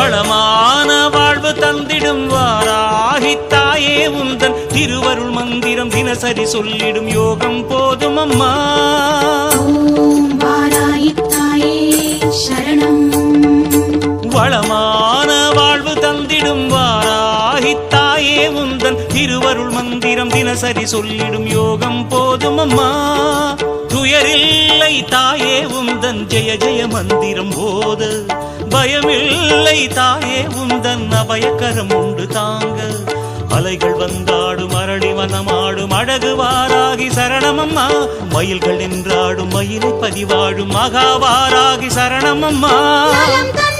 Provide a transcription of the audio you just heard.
வளமான வாழ்வு தந்திடும் வாராகி தாயே உந்தன் திருவருள் மந்திரம் தினசரி சொல்லிடும் யோகம் போதும் அம்மா. ஓம் வாராகி தாயே சரணம். வளமான வாழ்வு தந்திடும் வாராகி தாயே உந்தன் திருவருள் மந்திரம் தினசரி சொல்லிடும் யோகம் போதும் அம்மா. துயரில்லை தாயே உந்தன் ஜெய ஜெய மந்திரம் போத, பயமில்லை தாயே உந்தன் அபயக்கரம் உண்டு தாங்க. அலைகள் வந்தாடும் அரளி வனமாடும் அழகு வாராகி சரணமம்மா. மயில்கள் என்றாடும் மயிலை பதிவாடும் மகாவாராகி சரணமம்மா. நலம் தந்த